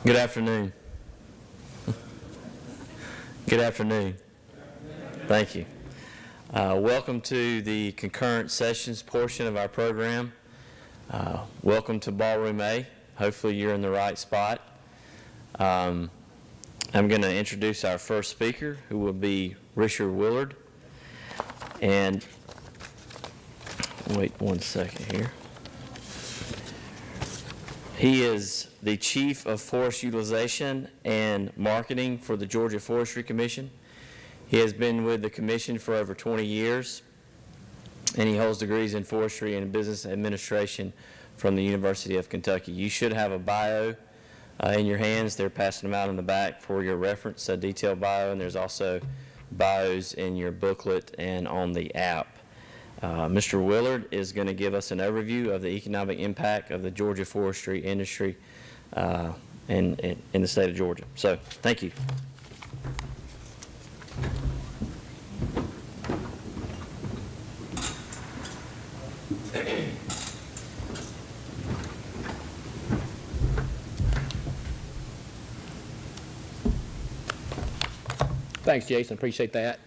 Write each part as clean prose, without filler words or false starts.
Good afternoon. Good afternoon. Thank you. Welcome to the concurrent sessions portion of our program. Welcome to Ballroom A. Hopefully you're in the right spot. I'm going to introduce our first speaker, who will be Richard Willard. And wait one second here. He is the Chief of Forest Utilization and Marketing for the Georgia Forestry Commission. He has been with the Commission for over 20 years, and he holds degrees in Forestry and Business Administration from the University of Kentucky. You should have a bio in your hands. They're passing them out in the back for your reference, a detailed bio, and there's also bios in your booklet and on the app. Mr. Willard is going to give us an overview of the economic impact of the Georgia forestry industry in the state of Georgia. So, thank you. Thanks, Jason. Appreciate that.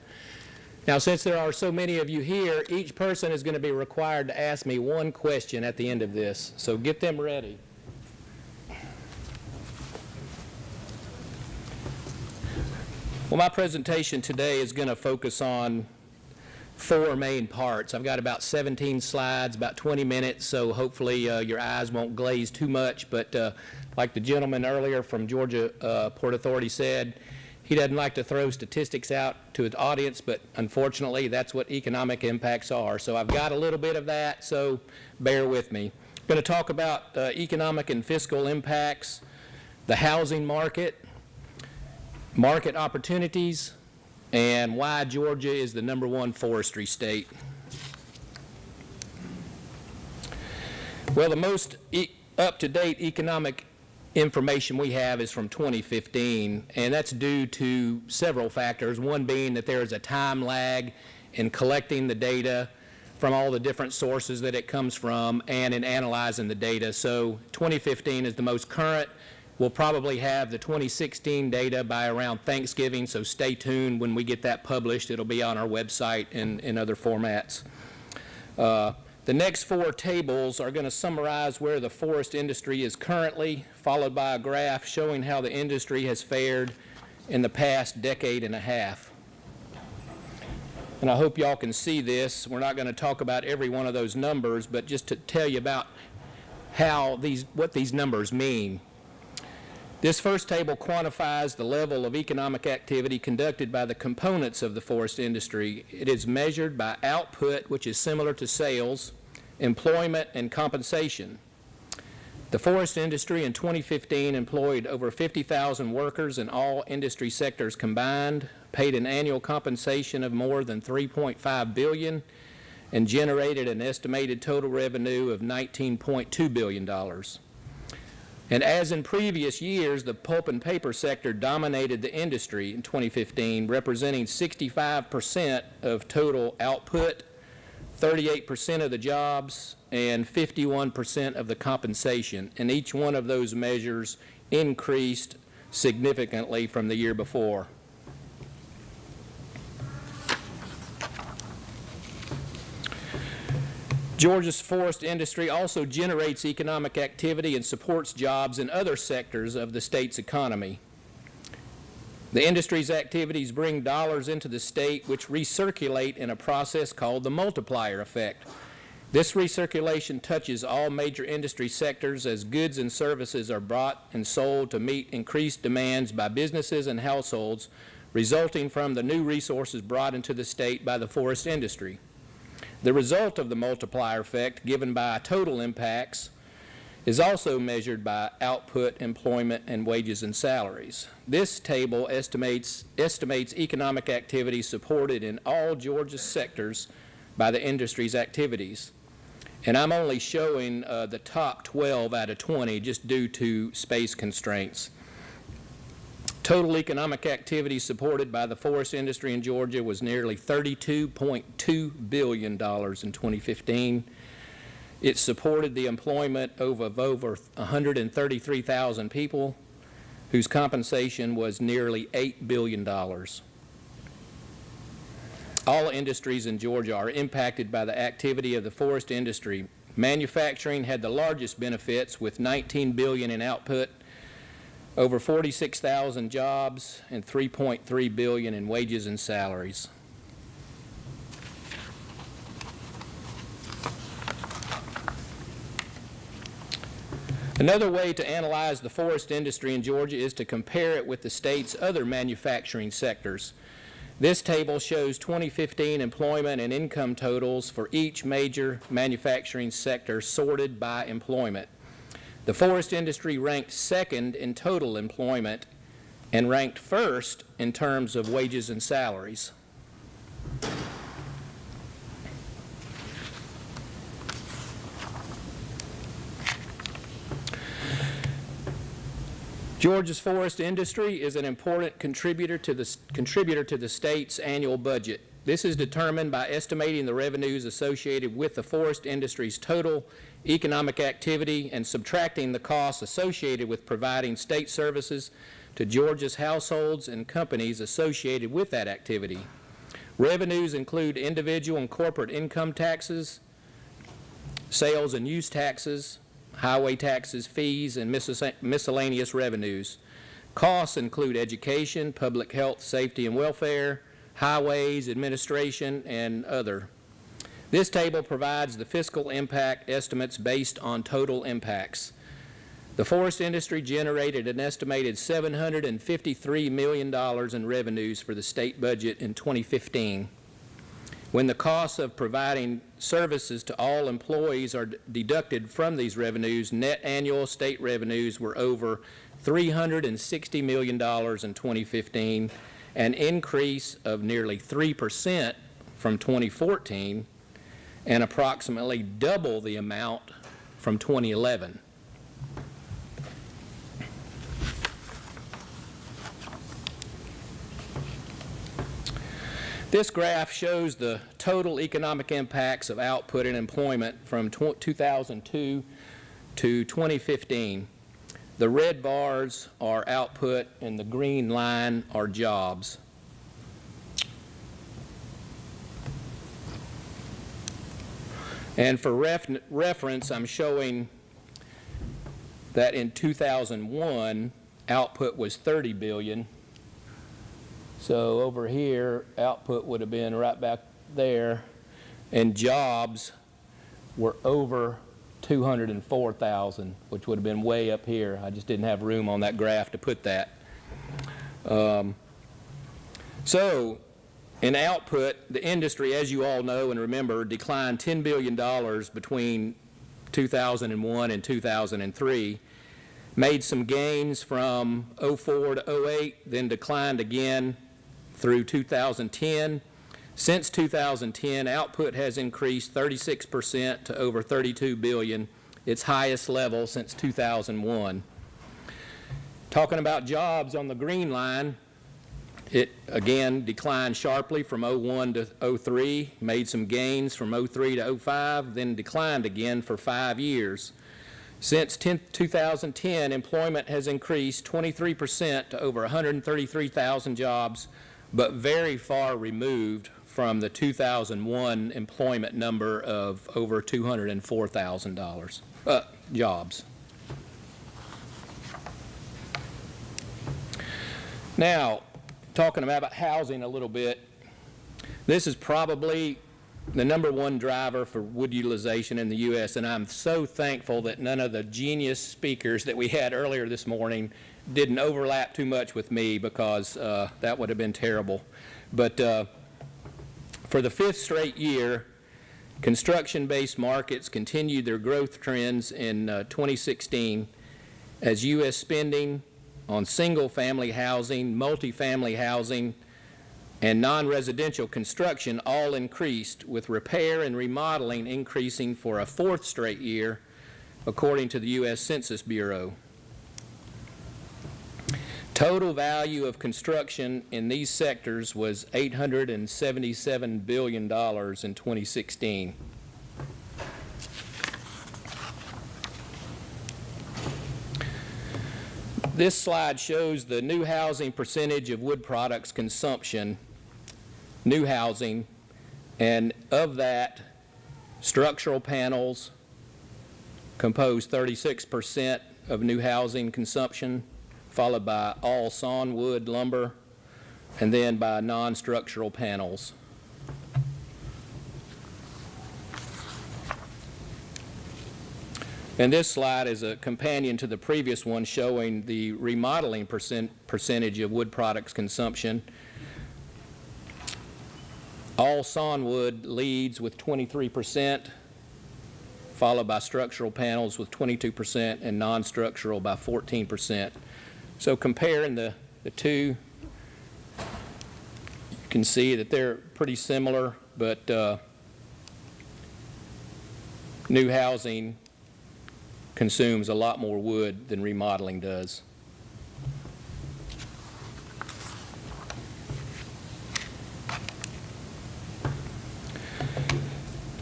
Now, since there are so many of you here, each person is going to be required to ask me one question at the end of this. So get them ready. Well, my presentation today is going to focus on four main parts. I've got about 17 slides, about 20 minutes, so hopefully your eyes won't glaze too much. But like the gentleman earlier from Georgia Port Authority said, he doesn't like to throw statistics out to his audience, but unfortunately that's what economic impacts are. So I've got a little bit of that, so bear with me. I'm going to talk about economic and fiscal impacts, the housing market, market opportunities, and why Georgia is the #1 forestry state. Well, the most up-to-date economic information we have is from 2015, and that's due to several factors, one being that there is a time lag in collecting the data from all the different sources that it comes from and in analyzing the data. So 2015 is the most current. We'll probably have the 2016 data by around Thanksgiving, so stay tuned when we get that published. It'll be on our website and in other formats. The next four tables are going to summarize where the forest industry is currently, followed by a graph showing how the industry has fared in the past decade and a half. And I hope y'all can see this. We're not going to talk about every one of those numbers, but just to tell you about what these numbers mean. This first table quantifies the level of economic activity conducted by the components of the forest industry. It is measured by output, which is similar to sales, employment, and compensation. The forest industry in 2015 employed over 50,000 workers in all industry sectors combined, paid an annual compensation of more than $3.5 billion, and generated an estimated total revenue of $19.2 billion. And as in previous years, the pulp and paper sector dominated the industry in 2015, representing 65% of total output, 38% of the jobs, and 51% of the compensation. And each one of those measures increased significantly from the year before. Georgia's forest industry also generates economic activity and supports jobs in other sectors of the state's economy. The industry's activities bring dollars into the state, which recirculate in a process called the multiplier effect. This recirculation touches all major industry sectors as goods and services are bought and sold to meet increased demands by businesses and households, resulting from the new resources brought into the state by the forest industry. The result of the multiplier effect, given by total impacts, is also measured by output, employment, and wages and salaries. This table estimates economic activity supported in all Georgia sectors by the industry's activities. And I'm only showing the top 12 out of 20 just due to space constraints. Total economic activity supported by the forest industry in Georgia was nearly $32.2 billion in 2015. It supported the employment of over 133,000 people. whose compensation was nearly $8 billion. All industries in Georgia are impacted by the activity of the forest industry. Manufacturing had the largest benefits with $19 billion in output, over 46,000 jobs, and $3.3 billion in wages and salaries. Another way to analyze the forest industry in Georgia is to compare it with the state's other manufacturing sectors. This table shows 2015 employment and income totals for each major manufacturing sector sorted by employment. The forest industry ranked second in total employment and ranked first in terms of wages and salaries. Georgia's forest industry is an important contributor to the state's annual budget. This is determined by estimating the revenues associated with the forest industry's total economic activity and subtracting the costs associated with providing state services to Georgia's households and companies associated with that activity. Revenues include individual and corporate income taxes, sales and use taxes, highway taxes, fees, and miscellaneous revenues. Costs include education, public health, safety and welfare, highways, administration, and other. This table provides the fiscal impact estimates based on total impacts. The forest industry generated an estimated $753 million in revenues for the state budget in 2015. When the costs of providing services to all employees are deducted from these revenues, net annual state revenues were over $360 million in 2015, an increase of nearly 3% from 2014, and approximately double the amount from 2011. This graph shows the total economic impacts of output and employment from 2002 to 2015. The red bars are output and the green line are jobs. And for reference, I'm showing that in 2001, output was 30 billion. So over here, output would have been right back there, and jobs were over 204,000, which would have been way up here. I just didn't have room on that graph to put that. So in output, the industry, as you all know and remember, declined $10 billion between 2001 and 2003, made some gains from 04 to 08, then declined again through 2010. Since 2010, output has increased 36% to over 32 billion, its highest level since 2001. Talking about jobs on the green line, it again declined sharply from 01 to 03, made some gains from 03 to 05, then declined again for 5 years. Since 2010, employment has increased 23% to over 133,000 jobs, but very far removed from the 2001 employment number of over 204,000 jobs. Now, talking about housing a little bit, this is probably the #1 driver for wood utilization in the U.S., and I'm so thankful that none of the genius speakers that we had earlier this morning didn't overlap too much with me, because that would have been terrible. But for the 5th straight year, construction-based markets continued their growth trends in 2016 as U.S. spending on single-family housing, multifamily housing, and non-residential construction all increased, with repair and remodeling increasing for a 4th straight year, according to the U.S. Census Bureau. Total value of construction in these sectors was $877 billion in 2016. This slide shows the new housing percentage of wood products consumption, new housing, and of that, structural panels compose 36% of new housing consumption, followed by all sawnwood lumber, and then by non-structural panels. And this slide is a companion to the previous one showing the remodeling percentage of wood products consumption. All sawnwood leads with 23%, followed by structural panels with 22% and non-structural by 14%. So comparing the two, you can see that they're pretty similar, but new housing consumes a lot more wood than remodeling does.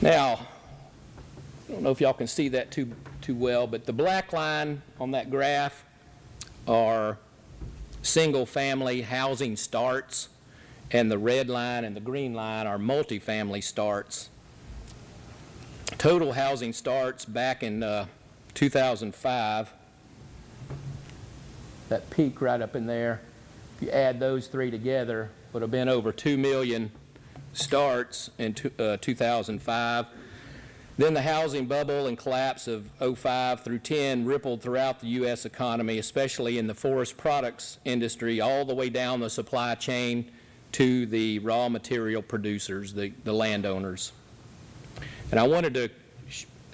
Now, I don't know if y'all can see that too well, but the black line on that graph are single-family housing starts, and the red line and the green line are multifamily starts. Total housing starts back in 2005, that peak right up in there, if you add those three together, would have been over 2 million starts in 2005. Then the housing bubble and collapse of 05 through 10 rippled throughout the U.S. economy, especially in the forest products industry, all the way down the supply chain to the raw material producers, the landowners. And I wanted to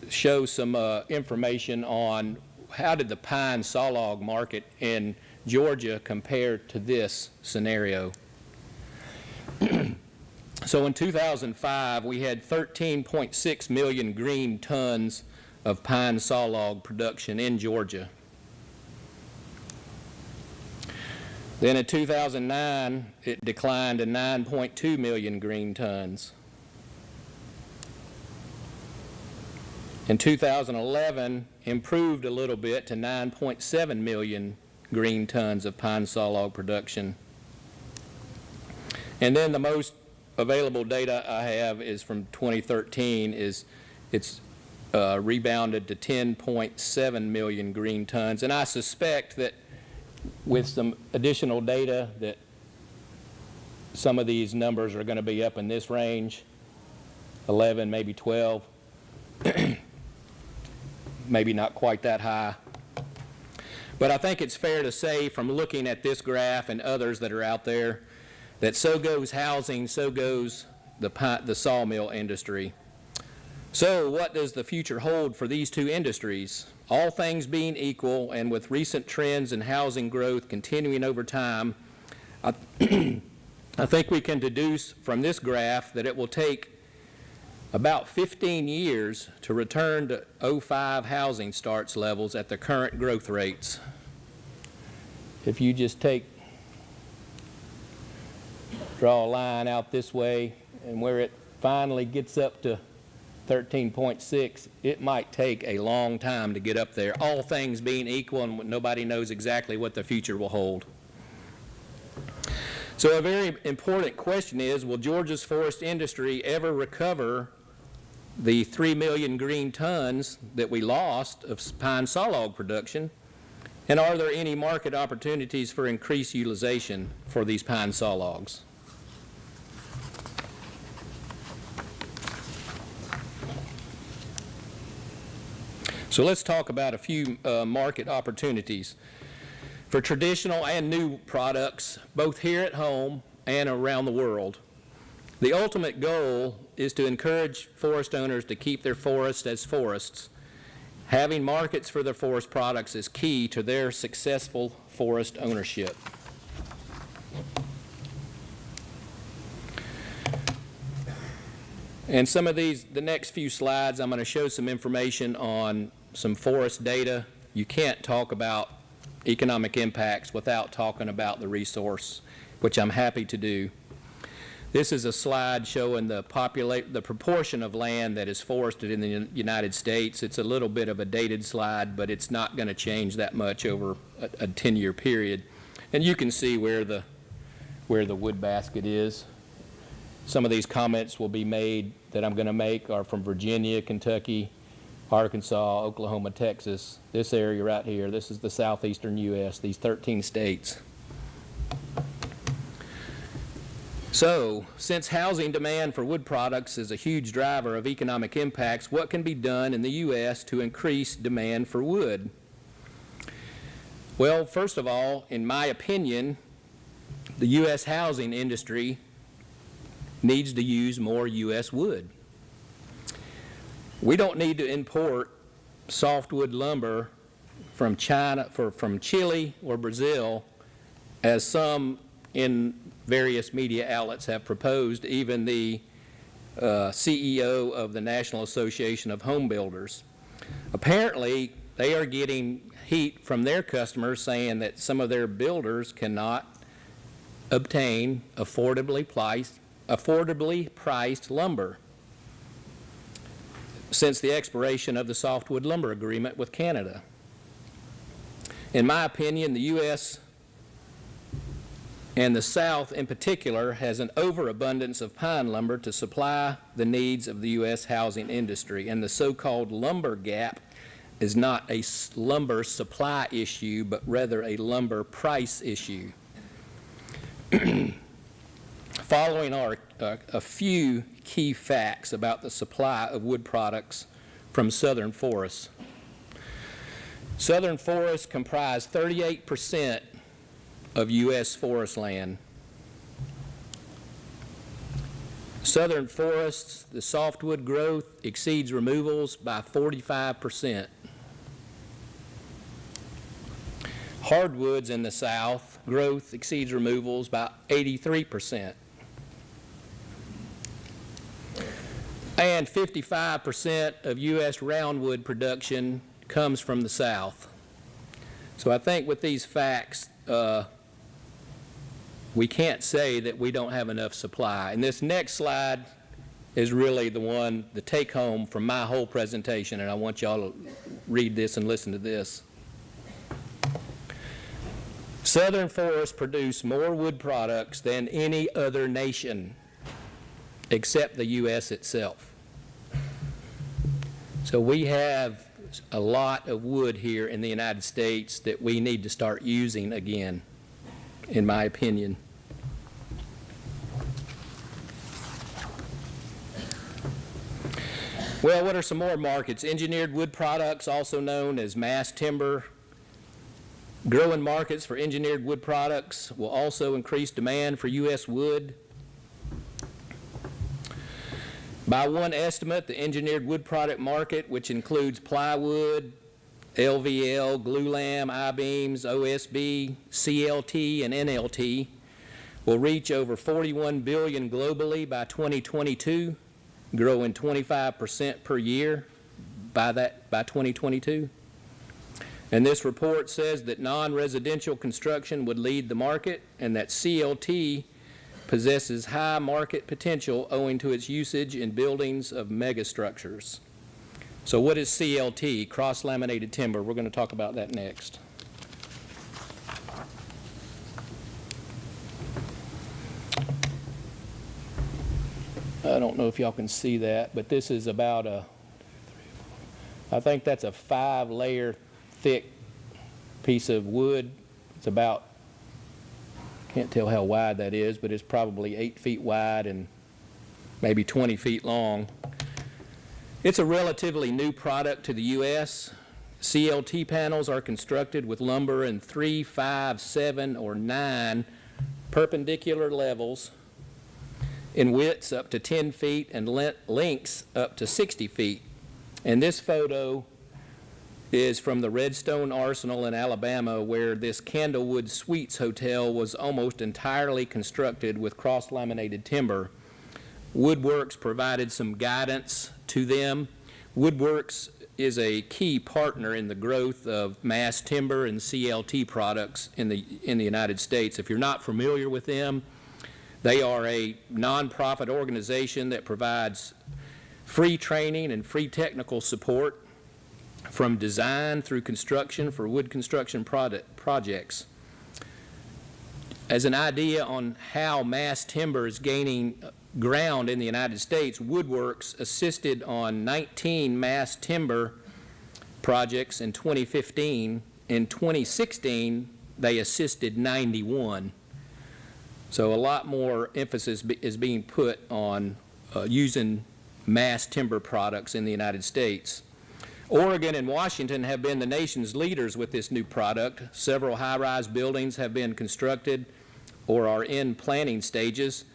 show some information on how did the pine sawlog market in Georgia compare to this scenario. So in 2005, we had 13.6 million green tons of pine sawlog production in Georgia. Then in 2009, it declined to 9.2 million green tons. In 2011, improved a little bit to 9.7 million green tons of pine sawlog production. And then the most available data I have is from 2013, it's rebounded to 10.7 million green tons. And I suspect that with some additional data that some of these numbers are going to be up in this range, 11, maybe 12. Maybe not quite that high. But I think it's fair to say from looking at this graph and others that are out there that so goes housing, so goes the sawmill industry. So what does the future hold for these two industries? All things being equal, and with recent trends in housing growth continuing over time, I think we can deduce from this graph that it will take about 15 years to return to 05 housing starts levels at the current growth rates. If you just draw a line out this way, and where it finally gets up to 13.6, it might take a long time to get up there, all things being equal, and nobody knows exactly what the future will hold. So a very important question is, will Georgia's forest industry ever recover the 3 million green tons that we lost of pine sawlog production? And are there any market opportunities for increased utilization for these pine sawlogs? So let's talk about a few market opportunities for traditional and new products, both here at home and around the world. The ultimate goal is to encourage forest owners to keep their forests as forests. Having markets for their forest products is key to their successful forest ownership. And some of these, the next few slides, I'm going to show some information on some forest data. You can't talk about economic impacts without talking about the resource, which I'm happy to do. This is a slide showing the proportion of land that is forested in the United States. It's a little bit of a dated slide, but it's not going to change that much over a 10-year period. And you can see where the wood basket is. Some of these comments will be made that I'm going to make are from Virginia, Kentucky, Arkansas, Oklahoma, Texas. This area right here, this is the southeastern U.S., these 13 states. So, since housing demand for wood products is a huge driver of economic impacts, what can be done in the U.S. to increase demand for wood? Well, first of all, in my opinion, the U.S. housing industry needs to use more U.S. wood. We don't need to import softwood lumber from China, from Chile or Brazil, as some in various media outlets have proposed, even the CEO of the National Association of Home Builders. Apparently, they are getting heat from their customers saying that some of their builders cannot obtain affordably priced lumber since the expiration of the softwood lumber agreement with Canada. In my opinion, the U.S. and the South in particular has an overabundance of pine lumber to supply the needs of the U.S. housing industry, and the so-called lumber gap is not a lumber supply issue, but rather a lumber price issue. Following are a few key facts about the supply of wood products from southern forests. Southern forests comprise 38% of U.S. forest land. Southern forests, the softwood growth exceeds removals by 45%. Hardwoods in the South, growth exceeds removals by 83%. And 55% of U.S. roundwood production comes from the South. So I think with these facts, we can't say that we don't have enough supply. And this next slide is really the take home from my whole presentation, and I want y'all to read this and listen to this. Southern forests produce more wood products than any other nation except the U.S. itself. So we have a lot of wood here in the United States that we need to start using again, in my opinion. Well, what are some more markets? Engineered wood products, also known as mass timber. Growing markets for engineered wood products will also increase demand for U.S. wood. By one estimate, the engineered wood product market, which includes plywood, LVL, glulam, I-beams, OSB, CLT, and NLT, will reach over $41 billion globally by 2022, growing 25% per year by 2022. And this report says that non-residential construction would lead the market, and that CLT possesses high market potential owing to its usage in buildings of megastructures. So what is CLT, cross-laminated timber? We're going to talk about that next. I don't know if y'all can see that, but this is about I think that's a 5-layer thick piece of wood. It's about, can't tell how wide that is, but it's probably 8 feet wide and maybe 20 feet long. It's a relatively new product to the U.S. CLT panels are constructed with lumber in 3, 5, 7, or 9 perpendicular levels in widths up to 10 feet and lengths up to 60 feet. And this photo is from the Redstone Arsenal in Alabama, where this Candlewood Suites Hotel was almost entirely constructed with cross-laminated timber. Woodworks provided some guidance to them. Woodworks is a key partner in the growth of mass timber and CLT products in the United States. If you're not familiar with them, They are a nonprofit organization that provides free training and free technical support from design through construction for wood construction projects. As an idea on how mass timber is gaining ground in the United States, Woodworks assisted on 19 mass timber projects in 2015. In 2016, they assisted 91. So a lot more emphasis is being put on using mass timber products in the United States. Oregon and Washington have been the nation's leaders with this new product. Several high-rise buildings have been constructed or are in planning stages.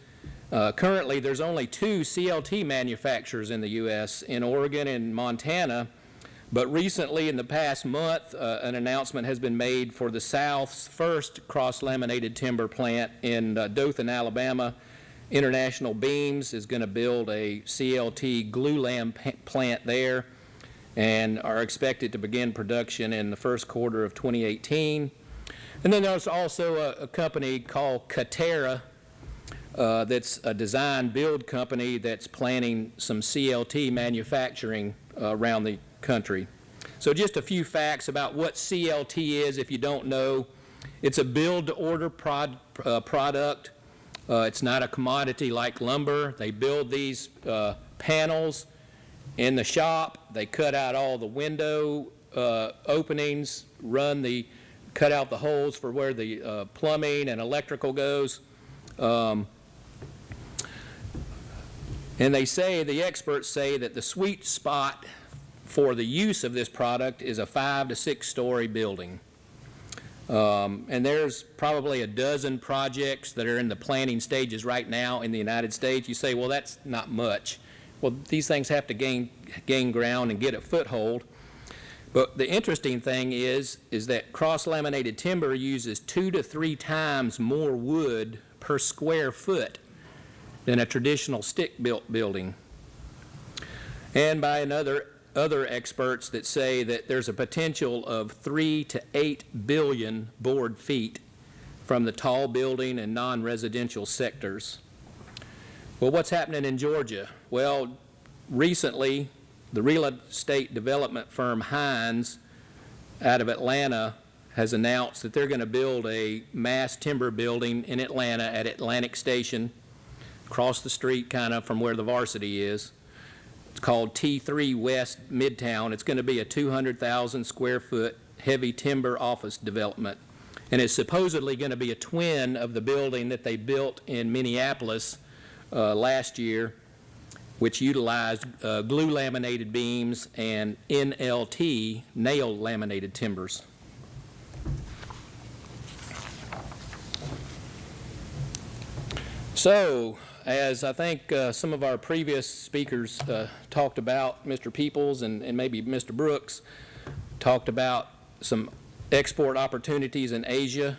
Currently, there's only 2 CLT manufacturers in the U.S., in Oregon and Montana, but recently, in the past month, an announcement has been made for the South's first cross-laminated timber plant in Dothan, Alabama. International Beams is going to build a CLT glue lam plant there and are expected to begin production in the first quarter of 2018. And then there's also a company called Katerra that's a design build company that's planning some CLT manufacturing around the country. So just a few facts about what CLT is if you don't know. It's a build-to-order product. It's not a commodity like lumber. They build these panels in the shop. They cut out all the window openings, cut out the holes for where the plumbing and electrical goes. And the experts say that the sweet spot for the use of this product is a 5 to 6 story building. And there's probably a dozen projects that are in the planning stages right now in the United States. You say, well, that's not much. Well, these things have to gain ground and get a foothold. But the interesting thing is that cross-laminated timber uses 2 to 3 times more wood per square foot than a traditional stick-built building. And by other experts that say that there's a potential of 3 to 8 billion board feet from the tall building and non-residential sectors. Well, what's happening in Georgia? Well, recently, the real estate development firm Hines out of Atlanta has announced that they're going to build a mass timber building in Atlanta at Atlantic Station, across the street kind of from where the varsity is. It's called T3 West Midtown. It's going to be a 200,000 square foot heavy timber office development. And it's supposedly going to be a twin of the building that they built in Minneapolis last year, which utilized glue laminated beams and NLT, nail laminated timbers. So, as I think some of our previous speakers talked about, Mr. Peoples and maybe Mr. Brooks talked about some export opportunities in Asia.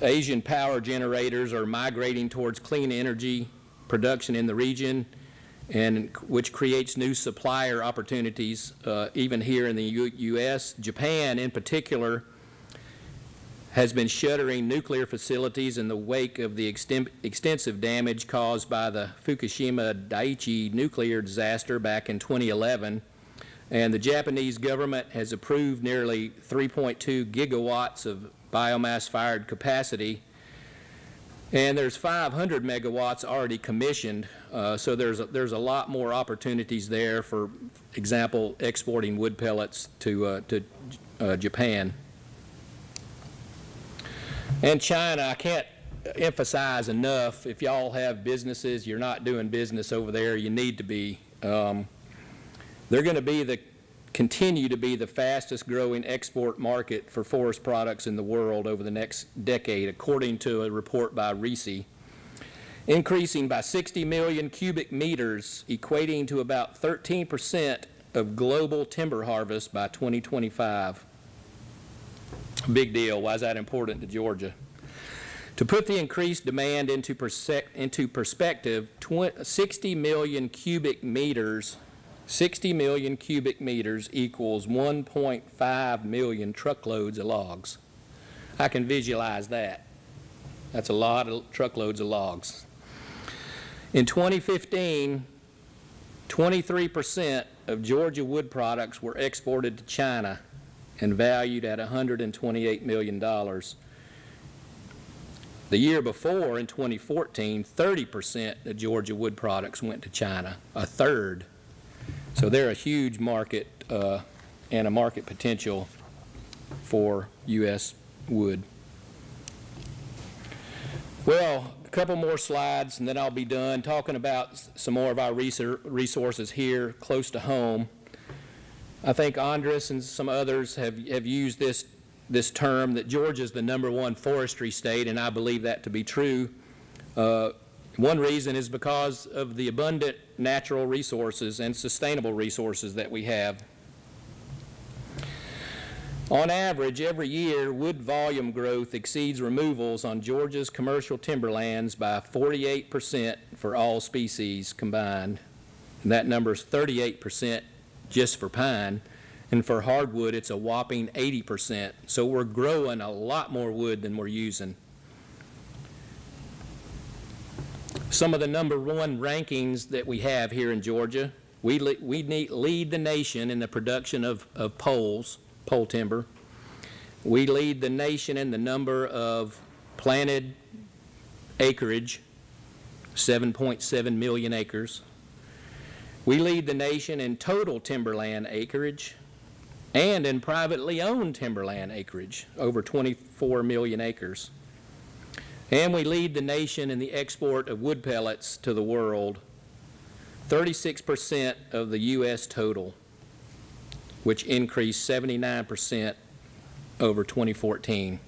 Asian power generators are migrating towards clean energy production in the region, and which creates new supplier opportunities even here in the U.S. Japan, in particular, has been shuttering nuclear facilities in the wake of the extensive damage caused by the Fukushima Daiichi nuclear disaster back in 2011. And the Japanese government has approved nearly 3.2 gigawatts of biomass-fired capacity, and there's 500 megawatts already commissioned. So there's a lot more opportunities there. For example, exporting wood pellets to Japan. And China, I can't emphasize enough, if y'all have businesses, you're not doing business over there, you need to be. They're going to continue to be the fastest growing export market for forest products in the world over the next decade, according to a report by RISI, increasing by 60 million cubic meters, equating to about 13% of global timber harvest by 2025. Big deal. Why is that important to Georgia? To put the increased demand into perspective, 60 million cubic meters equals 1.5 million truckloads of logs. I can visualize that. That's a lot of truckloads of logs. In 2015, 23% of Georgia wood products were exported to China and valued at $128 million. The year before, in 2014, 30% of Georgia wood products went to China, a third. So they're a huge market and a market potential for U.S. wood. Well, a couple more slides and then I'll be done talking about some more of our resources here close to home. I think Andres and some others have used this term that Georgia is the #1 forestry state, and I believe that to be true. One reason is because of the abundant natural resources and sustainable resources that we have. On average, every year, wood volume growth exceeds removals on Georgia's commercial timberlands by 48% for all species combined. And that number is 38% just for pine. And for hardwood, it's a whopping 80%. So we're growing a lot more wood than we're using. Some of the #1 rankings that we have here in Georgia, we lead the nation in the production of pole timber. We lead the nation in the number of planted acreage, 7.7 million acres. We lead the nation in total timberland acreage and in privately owned timberland acreage, over 24 million acres. And we lead the nation in the export of wood pellets to the world, 36% of the U.S. total, which increased 79% over 2014.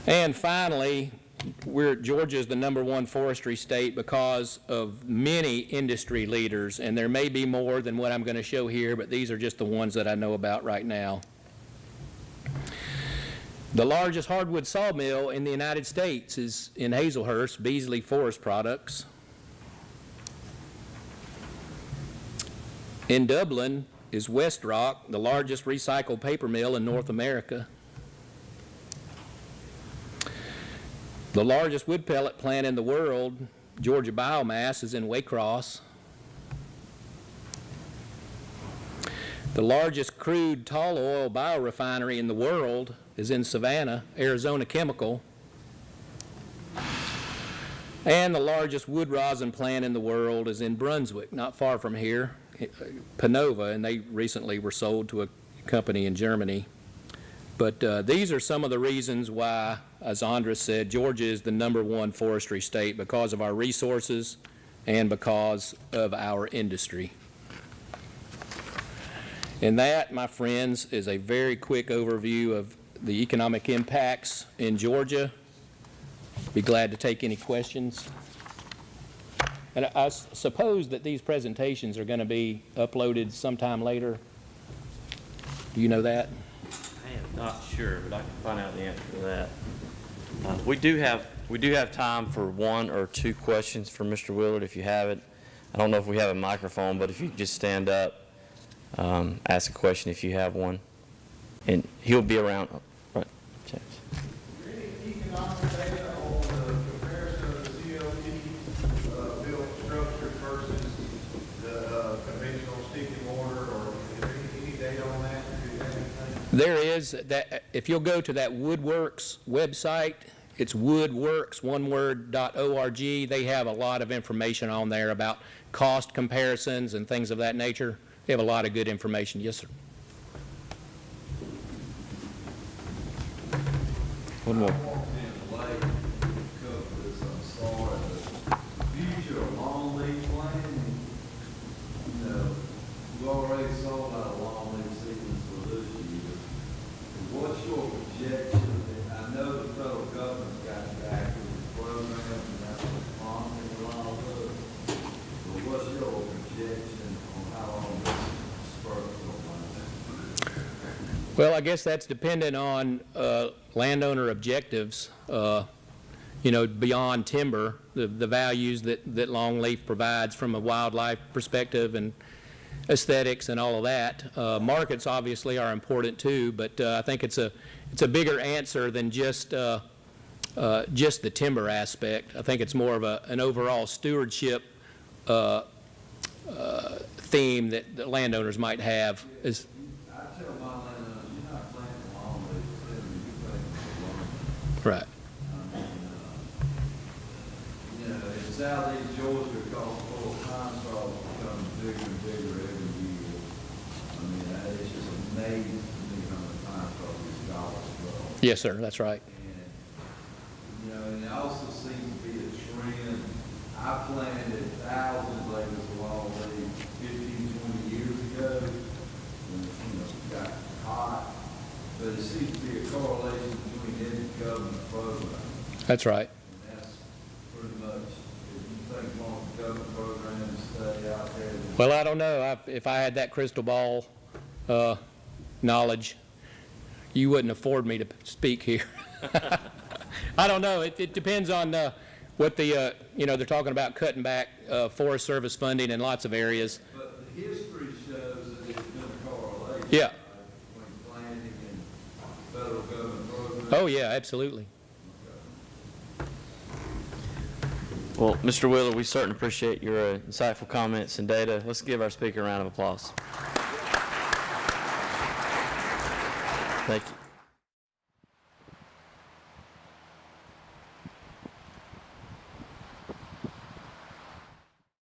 And finally, Georgia is the #1 forestry state because of many industry leaders, and there may be more than what I'm going to show here, but these are just the ones that I know about right now. The largest hardwood sawmill in the United States is in Hazelhurst, Beasley Forest Products. In Dublin is Westrock, the largest recycled paper mill in North America. The largest wood pellet plant in the world, Georgia Biomass, is in Waycross. The largest crude tall oil biorefinery in the world is in Savannah, Arizona Chemical. And the largest wood rosin plant in the world is in Brunswick, not far from here, Panova, and they recently were sold to a company in Germany. But these are some of the reasons why, as Andres said, Georgia is the #1 forestry state, because of our resources and because of our industry. And that, my friends, is a very quick overview of the economic impacts in Georgia. Be glad to take any questions. And I suppose that these presentations are going to be uploaded sometime later. Do you know that? I am not sure, but I can find out the answer to that. We do have time for 1 or 2 questions for Mr. Willard if you have it. I don't know if we have a microphone, but if you could just stand up, ask a question if you have one, and he'll be around. Right, James. Is there any economic data on the comparison of the CLT built structure versus the conventional sticky mortar, or is there any data on that? Do you have anything? There is. That if you'll go to that Woodworks website, it's woodworks, one word, .org. They have a lot of information on there about cost comparisons and things of that nature. They have a lot of good information. Yes, sir. One more. I walked in late because of this, I'm sorry, the future of long leaf planting, you know, we've already sold out long leaf sequence for this year. What's your projection? I know the federal government's got back with the program and that's what's prompting a lot of it. But what's your projection on how long this spurt will last? Well, I guess that's dependent on landowner objectives, beyond timber, the values that longleaf provides from a wildlife perspective and aesthetics and all of that. Markets obviously are important too, but I think it's a bigger answer than just the timber aspect. I think it's more of an overall stewardship theme that the landowners might have. Is I tell my landowners, you're not planting long leaf, you're planting for long. right. In southeast Georgia, because full of pine straws becoming bigger and bigger every year. It's just amazing to me how many pine straws these dollars grow. Yes, sir, that's right. And it also seems to be a trend. I planted thousands of acres of long leaf 15, 20 years ago, when it got hot. But it seems to be a correlation between every government program. That's right. And that's pretty much, if you think more government programs stay out there. Well, I don't know. If I had that crystal ball knowledge, you wouldn't afford me to speak here. I don't know. It depends on what the, they're talking about cutting back Forest Service funding in lots of areas. But the history shows that there's been a correlation. Yeah. Between planting and federal government programs. Oh, yeah, absolutely. Well, Mr. Wheeler, we certainly appreciate your insightful comments and data. Let's give our speaker a round of applause. Thank you.